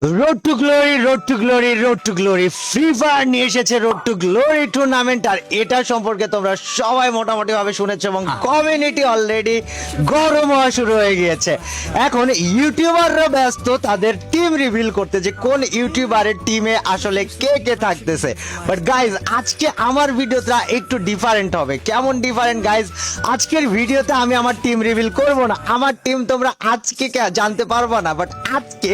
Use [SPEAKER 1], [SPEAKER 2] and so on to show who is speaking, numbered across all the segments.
[SPEAKER 1] Road to glory, road to glory, road to glory, free fire নিয়ে এসেছে road to glory tournament. আর এটা সম্পর্কে তোমরা সবাই মোটামুটি ভাবে শুনেছো এবং কমিউনিটি অলরেডি গরম হওয়া শুরু হয়ে গিয়েছে। এখন ইউটিউবাররা ব্যস্ত তাদের টিম রিভিল করতে, যে কোন ইউটিউবারের টিমে আসলে কে কে থাকতেছে। বাট গাইজ, আজকে আমার ভিডিওটা একটু ডিফারেন্ট হবে। কেমন ডিফারেন্ট গাইজ? আজকের ভিডিওতে আমি আমার টিম রিভিল করব না, আমার টিম তোমরা আজকে জানতে পারবো না। বাট আজকে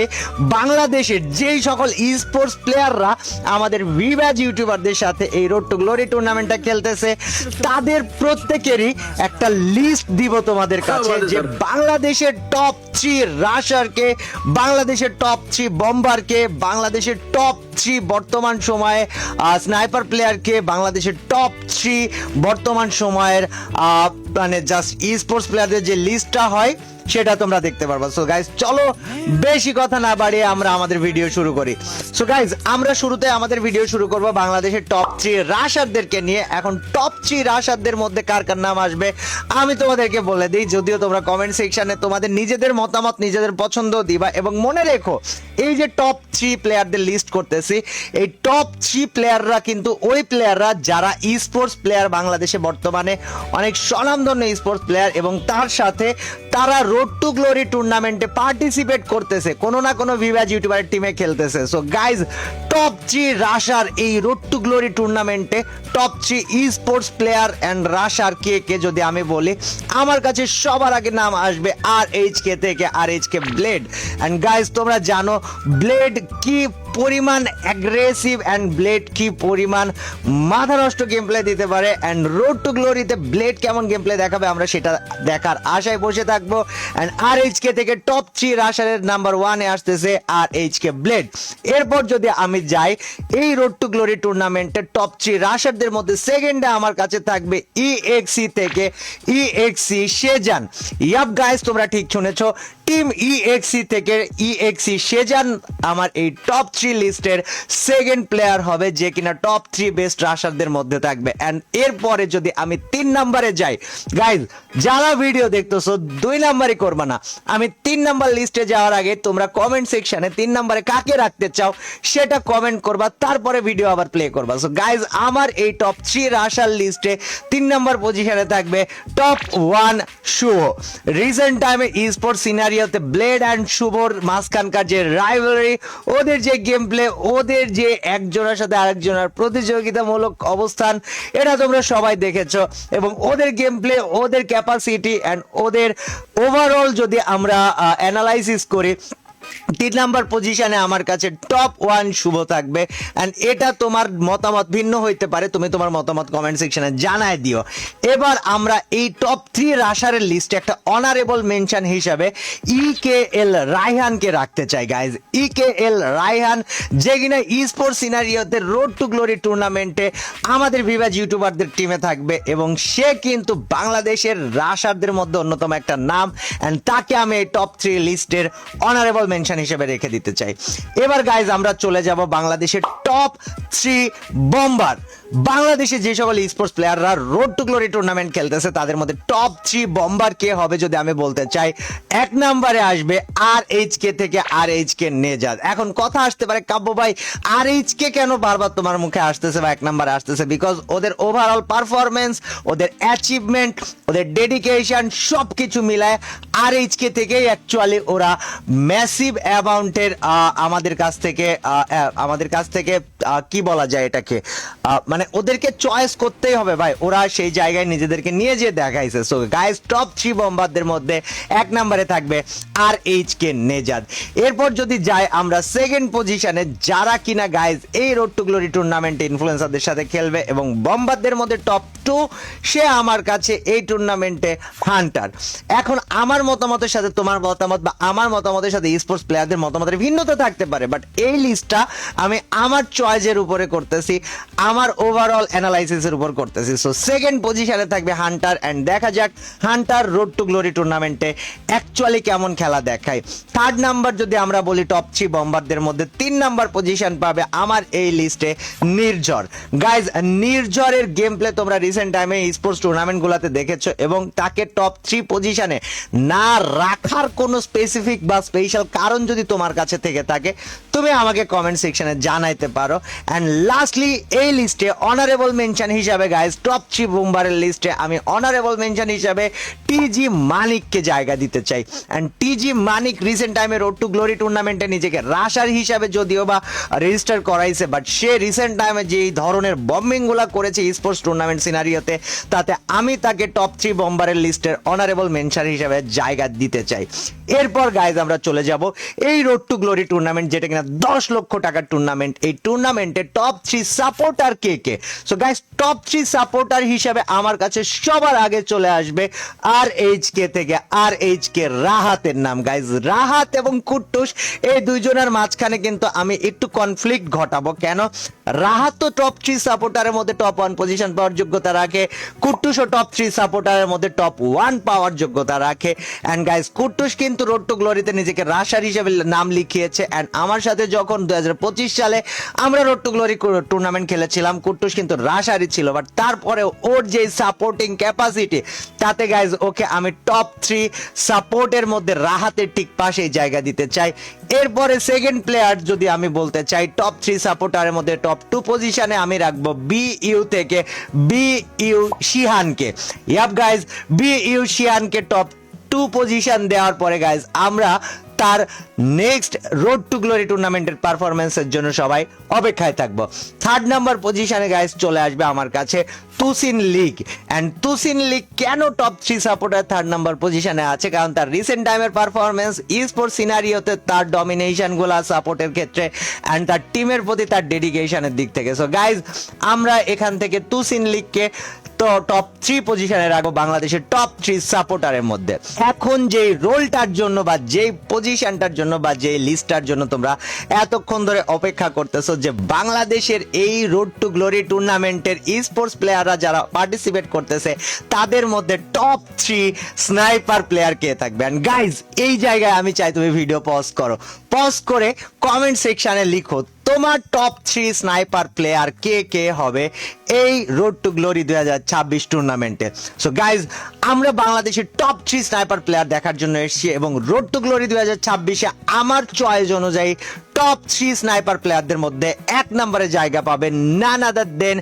[SPEAKER 1] বাংলাদেশের যেই সকল ই স্পোর্টস প্লেয়াররা আমাদের ভিভ্যাজ ইউটিউবারদের সাথে এই রোড টু গ্লোরি টুর্নামেন্টটা খেলতেছে, তাদের প্রত্যেকেরই একটা লিস্ট দিব তোমাদের কাছে, যে বাংলাদেশের টপ 3 রাশারকে, বাংলাদেশের টপ 3 বম্বারকে, বাংলাদেশের টপ 3 বর্তমান সময়ে স্নাইপার প্লেয়ারকে, বাংলাদেশের টপ 3 বর্তমান সময়ের মানে জাস্ট ই স্পোর্টস প্লেয়ারদের যে লিস্টটা হয় সেটা তোমরা দেখতে পারবা। সো গাইজ, চলো বেশি কথা না বাড়িয়ে আমরা আমাদের ভিডিও শুরু করি। সো গাইজ, আমরা শুরুতে আমাদের ভিডিও শুরু করব বাংলাদেশের টপ 3 রাশারদেরকে নিয়ে। এখন টপ 3 রাশারদের মধ্যে কার কার নাম আসবে আমি তোমাদেরকে বলে দিই, যদিও তোমরা কমেন্ট সেকশনে তোমাদের নিজেদের মতামত, নিজেদের পছন্দ দিবা। এবং মনে রেখো, এই যে টপ 3 প্লেয়ারদের লিস্ট করতেছি, এই টপ 3 প্লেয়াররা কিন্তু ওই প্লেয়াররা যারা ই স্পোর্টস প্লেয়ার, বাংলাদেশে বর্তমানে অনেক স্বনামধন্য ই স্পোর্টস প্লেয়ার, এবং তার সাথে তারা রোড টু গ্লোরি টুর্নামেন্টে পার্টিসিপেট করতেছে, কোনো না কোনো ভিভ্যাজ ইউটিউবারের টিমে খেলতেছে। সো গাইজ, টপ 3 রাশার এই রোড টু গ্লোরি টুর্নামেন্টে top 3 esports player and রাশার কে কে যদি আমি বলি, আমার কাছে সবার আগে নাম আসবে RHK থেকে RHK ব্লেড। অ্যান্ড গাইজ, তোমরা জানো ব্লেড কি পরিমাণ অ্যাগ্রেসিভ অ্যান্ড ব্লেড কি পরিমাণ মাথা নষ্ট গেম প্লে দিতে পারে। অ্যান্ড রোড টু গ্লোরিতে ব্লেড কেমন গেম প্লে দেখাবে আমরা সেটা দেখার আশায় বসে থাকবো। অ্যান্ড RHK থেকে টপ 3 রাশারের নাম্বার 1-এ আসতেছে RHK ব্লেড। এরপর যদি আমি যাই এই রোড টু গ্লোরি টুর্নামেন্টের টপ 3 রাশারদের মধ্যে সেকেন্ডে আমার কাছে থাকবে EXE থেকে EXE সেজান। ইয়াপ গাইস, তোমরা ঠিক শুনেছো, টিম EXE থেকে EXE সেজান আমার এই টপ 3 লিস্টের সেকেন্ড প্লেয়ার হবে, যে কিনা টপ 3 বেস্ট রাশারদের মধ্যে থাকবে। এন্ড এরপরে যদি আমি 3 নম্বরে যাই, গাইজ যারা ভিডিও দেখতেছো 2 নম্বরই করবা না, আমি 3 নম্বর লিস্টে যাওয়ার আগে তোমরা কমেন্ট সেকশনে 3 নম্বরে কাকে রাখতে চাও সেটা কমেন্ট করবা, তারপরে ভিডিও আবার প্লে করবা। সো গাইজ, আমার এই টপ 3 রাশার লিস্টে 3 নম্বর পজিশনে থাকবে টপ 1 শুভ। রিসেন্ট টাইমে ই স্পোর্টস সিনারিওতে ব্লেড অ্যান্ড শুভর মাঝখানকার যে রাইভালরি, ওদের যে গেম প্লে, ওদের যে একজনের সাথে আরেকজনের প্রতিযোগিতামূলক অবস্থান, এটা তোমরা সবাই দেখেছো। এবং ওদের গেম প্লে, ওদের ক্যাপাসিটি অ্যান্ড ওদের ওভারঅল যদি আমরা অ্যানালাইসিস করি, 3 নাম্বার পজিশনে আমার কাছে টপ 1 শুভ থাকবে। এন্ড এটা তোমার মতামত ভিন্ন হইতে পারে, তুমি তোমার মতামত কমেন্ট সেকশনে জানায় দিও। এবার আমরা এই টপ 3 রাশারের লিস্টে একটা অনারেবল মেনশন হিসাবে EKL রায়হানকে রাখতে চাই। গাইজ, EKL রায়হান, যে কিনা ই স্পোর্টস সিনারিওতে রোড টু গ্লোরি টুর্নামেন্টে আমাদের ভিভ্যাজ ইউটিউবারদের টিমে থাকবে, এবং সে কিন্তু বাংলাদেশের রাশারদের মধ্যে অন্যতম একটা নাম। এন্ড তাকে আমি এই টপ 3 লিস্টের অনারেবল মেনশন হিসেবে রেখে দিতে চাই। এবার গাইজ, আমরা চলে যাব বাংলাদেশের টপ 3 বম্বার। বাংলাদেশে যে সকল স্পোর্টস প্লেয়াররা রোড টু গ্লোরি টুর্নামেন্ট খেলতেছে, তাদের মধ্যে টপ 3 বম্বার কে হবে যদি আমি বলতে চাই, 1 নম্বরে আসবে RHK থেকে RHK নেজাদ। এখন কথা আসতে পারে, কাব্য ভাই RHK কেন বারবার তোমার মুখে আসতেছে বা 1 নম্বরে আসতেছে? বিকজ ওদের ওভারঅল পারফরমেন্স, ওদের অ্যাচিভমেন্ট, ওদের ডেডিকেশন সবকিছু মিলায় RHK থেকেই অ্যাকচুয়ালি ওরা ম্যাসিভ অ্যামাউন্টের আমাদের কাছ থেকে কি বলা যায় এটাকে, মানে ওদেরকে চয়েস করতেই হবে ভাই, ওরা সেই জায়গায় নিজেদেরকে নিয়ে যেয়ে দেখাইছে। সো গাইস, টপ 3 বম্বারদের মধ্যে 1 নম্বরে থাকবে RHK নেজাদ। এরপর যদি যাই আমরা সেকেন্ড পজিশনে, যারা কিনা গাইস এই রোড টু গ্লোরি টুর্নামেন্টে ইনফ্লুয়েন্সারদের সাথে খেলবে এবং বম্বারদের মধ্যে টপ 2, সে আমার কাছে এই টুর্নামেন্টে হান্টার। এখন আমার মতামতের সাথে তোমার মতামত বা আমার মতামতের সাথে স্পোর্টস প্লেয়ারদের মতামতের ভিন্নতা থাকতে পারে, বাট এই লিস্টটা আমি আমার চয়েসের উপরে করতেছি, আমার ওভারঅল অ্যানালাইসিসের উপর করতেছি। সো সেকেন্ড পজিশনে থাকবে হান্টার, এন্ড দেখা যাক হান্টার রোড টু গ্লোরি টুর্নামেন্টে অ্যাকচুয়ালি কেমন খেলা দেখায়। থার্ড নাম্বার যদি আমরা বলি টপ 3 বম্বারদের মধ্যে 3 নাম্বার পজিশন পাবে আমার এই লিস্টে নির্ঝর। গাইজ, নির্ঝরের গেম প্লে তোমরা রিসেন্ট টাইমে স্পোর্টস টুর্নামেন্টগুলোতে দেখেছো, এবং তাকে টপ 3 পজিশনে না রাখার কোনো স্পেসিফিক বা স্পেশাল কারণ যদি তোমার কাছে থেকে থাকে, তুমি আমাকে কমেন্ট সেকশনে জানাইতে পারো। অ্যান্ড লাস্টলি এই লিস্টে অনারেবল মেনশন হিসাবে গাইজ, টপ 3 বুমবারের লিস্টে আমি অনারেবল মেনশন হিসাবে টিজি মানিককে জায়গা দিতে চাই। অ্যান্ড টিজি মানিক রিসেন্ট টাইমে রোড টু গ্লোরি টুর্নামেন্টে নিজেকে রাশার হিসাবে যদিও বা রেজিস্টার করাইছে, বাট সে রিসেন্ট টাইমে যে ধরনের বম্বিং গুলা করেছে স্পোর্টস টুর্নামেন্ট সিনারিওতে, তাতে আমি তাকে টপ 3 বম্বারের লিস্টের অনারেবল মেনশন হিসাবে জায়গা দিতে চাই। এরপর গাইজ আমরা চলে যাব এই রোড টু গ্লোরি টুর্নামেন্ট, যেটা কিনা 10 লক্ষ টাকার টুর্নামেন্ট। এই টুর্নামেন্টে টপ 3 সাপোর্টার কে কে? সো গাইজ, টপ 3 সাপোর্টার হিসাবে আমার কাছে সবার আগে চলে আসবে RHK থেকে RHK রাহাতের নাম। গাইজ, রাহাত এবং কুট্টুস এই দুইজনের মাঝখানে কিন্তু আমি একটু কনফ্লিক্ট ঘটাবো। কেন? রাহাত তো টপ 3 সাপোর্টারের মধ্যে টপ 1 পজিশন পাওয়ার যোগ্যতা রাখে, কুট্টুসও টপ 3 সাপোর্টারের মধ্যে টপ 1 পাওয়ার যোগ্যতা রাখে। এন্ড গাইজ, কুট্টুস কিন্তু রোড টু গ্লোরিতে নিজেকে রাশার হিসেবে নাম লিখিয়েছে। এন্ড আমার সাথে যখন 2025 সালে আমরা রোড টু গ্লোরি টুর্নামেন্ট খেলেছিলাম, কুট্টুস কিন্তু রাশারই ছিল, বাট তারপরে ওর যে সাপোর্টিং ক্যাপাসিটি, তাতে গাইজ ওকে আমি টপ 3 সাপোর্টের মধ্যে রাহাতের ঠিক পাশেই জায়গা দিতে চাই। এরপরে সেকেন্ড প্লেয়ার যদি আমি বলতে চাই, টপ 3 সাপোর্টারের মধ্যে টপ 2 পজিশনে আমি রাখবো BU থেকে BU শিহানকে। ইয়াপ গাইজ, BU শিহানকে টপ 2 পজিশন দেওয়ার পরে গাইজ আমরা তার নেক্সট রোড টু গ্লোরি টুর্নামেন্টের পারফরমেন্সের জন্য সবাই অপেক্ষায় থাকবো। থার্ড নাম্বার পজিশনে গাইজ চলে আসবে আমার কাছে তুসিন লিগ। এন্ড তুসিন লিগ কেন টপ 3 সাপোর্টার থার্ড নাম্বার পজিশনে আছে? কারণ তার রিসেন্ট টাইমের পারফরমেন্স, স্পোর্টস সিনারিওতে তার ডমিনেশন গুলা সাপোর্টের ক্ষেত্রে, এন্ড তার টিমের প্রতি তার ডেডিকেশনের দিক থেকে। সো গাইজ, আমরা এখান থেকে তুসিন লিগকে তো টপ 3 পজিশনে রাখবো বাংলাদেশের টপ 3 সাপোর্টারের মধ্যে। এখন যেই রোলটার জন্য বা যেই পজিশনটার জন্য বা যেই লিস্টটার জন্য তোমরা এতক্ষণ ধরে অপেক্ষা করতেছো, যে বাংলাদেশের এই রোড টু গ্লোরি টুর্নামেন্টের স্পোর্টস প্লেয়াররা যারা পার্টিসিপেট করতেছে, তাদের মধ্যে টপ 3 স্নাইপার প্লেয়ার কে থাকবে? এন্ড গাইজ, এই জায়গায় আমি চাই তুমি ভিডিও পজ করো, পজ করে কমেন্ট সেকশনে লিখো তোমার টপ 3 স্নাইপার প্লেয়ার কে কে হবে এই রোড টু গ্লোরি 2026 টুর্নামেন্টে। সো গাইজ, আমরা বাংলাদেশের টপ 3 স্নাইপার প্লেয়ার দেখার জন্য এসেছি, এবং রোড টু গ্লোরি 2026-এ আমার চয়েস অনুযায়ী টপ 3 স্নাইপার প্লেয়ারদের মধ্যে 1 নম্বরে জায়গা পাবে নান আদার দেন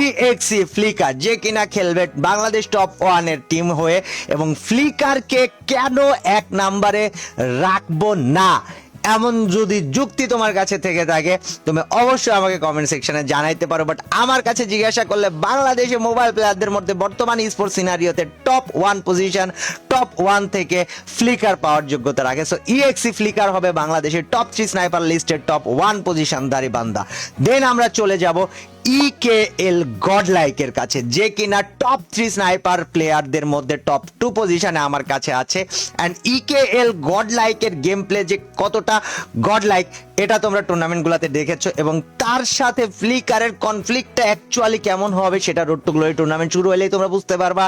[SPEAKER 1] EXE ফ্লিকার, যে কিনা খেলবে বাংলাদেশ টপ 1 এর টিম হয়ে। এবং ফ্লিকারকে কেন 1 নম্বরে রাখবো না, এমন যদি যুক্তি তোমার কাছে থেকে থাকে, তুমি অবশ্যই আমাকে কমেন্ট সেকশনে জানাইতে পারো। বাট আমার কাছে জিজ্ঞাসা করলে বাংলাদেশে মোবাইল প্লেয়ারদের মধ্যে বর্তমান স্পোর্টস সিনারিওতে টপ 1 পজিশন, টপ 1 থেকে ফ্লিকার পাওয়ার যোগ্যতা রাখে। সো EXE ফ্লিকার হবে বাংলাদেশের টপ 3 স্নাইপার লিস্টের টপ 1 পজিশনধারী বান্দা। দেন আমরা চলে যাব EKL গডলাইকের কাছে, যে কিনা টপ 3 স্নাইপার প্লেয়ারদের মধ্যে টপ 2 পজিশনে আমার কাছে আছে। এন্ড EKL গডলাইকের গেম প্লে যে কতটা গডলাইক, এটা তোমরা টুর্নামেন্টগুলোতে দেখেছো, এবং তার সাথে ফ্লিকারের কনফ্লিক্টটা অ্যাকচুয়ালি কেমন হবে সেটা রোড টু গ্লোরি টুর্নামেন্ট শুরু হলেই তোমরা বুঝতে পারবা।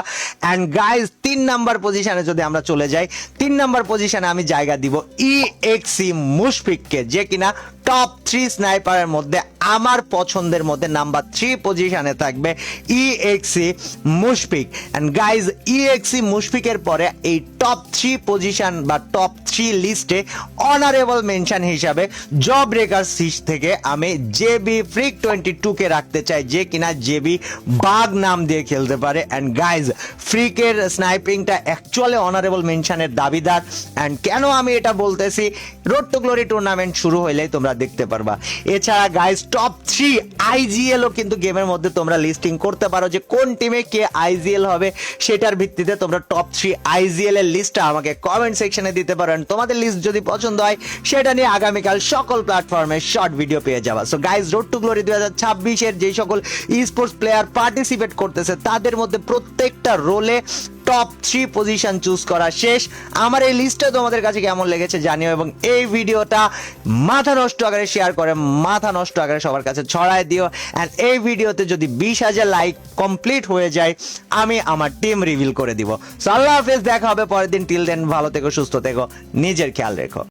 [SPEAKER 1] এন্ড গাইজ, 3 নাম্বার পজিশনে যদি আমরা চলে যাই, 3 নাম্বার পজিশনে আমি জায়গা দিব EXE মুশফিককে, যে কিনা টপ 3 স্নাইপারের মধ্যে আমার পছন্দের মধ্যে নাম্বার 3 পজিশনে থাকবে EXE Mushfiq. And guys, EXE মুশফিকের পরে এই টপ 3 পজিশন বা টপ 3 লিস্টে অনারেবল মেনশন হিসাবে জব ব্রেকার সিজ থেকে আমি JB ফ্রিক 22 কে রাখতে চাই, যে কিনা JB বাগ নাম দিয়ে খেলতে পারে। এন্ড গাইজ, ফ্রিকের স্নাইপিংটা অ্যাকচুয়ালি অনারেবল মেনশনের দাবিদার। এন্ড কেন আমি এটা বলতেছি, রোড টু গ্লোরি টুর্নামেন্ট শুরু হইলেই তোমরা দেখতে পারবা। এছাড়া গাইজ, টপ 3 IGL ও কিন্তু গেমের মধ্যে তোমরা লিস্টিং করতে পারো, যে কোন টিমে কে IGL হবে সেটার ভিত্তিতে তোমরা টপ 3 IGL এর লিস্টটা আমাকে কমেন্ট সেকশনে দিতে পারো। তোমাদের লিস্ট যদি পছন্দ হয়, সেটা নিয়ে আগামীকাল সকল প্ল্যাটফর্মে শর্ট ভিডিও পেয়ে যাবা। So guys, guys road to glory 2026 যে সকল ই স্পোর্টস প্লেয়ার পার্টিসিপেট করতেছে তাদের মধ্যে প্রত্যেকটা রোলে টপ 3 পজিশন চুজ করা শেষ। আমার এই লিস্টটা তোমাদের কাছে কেমন লেগেছে জানিও, এবং এই ভিডিওটা মাথা নষ্ট আকারে শেয়ার করে মাথা নষ্ট আকারে সবার কাছে ছড়ায় দিও। অ্যান্ড এই ভিডিওতে যদি 20,000 লাইক কমপ্লিট হয়ে যায় আমি আমার টিম রিভিল করে দিব। সো আল্লাহ হাফেজ, দেখা হবে পরের দিন। টিল দেন ভালো থেকো, সুস্থ থেকো, নিজের খেয়াল রেখো।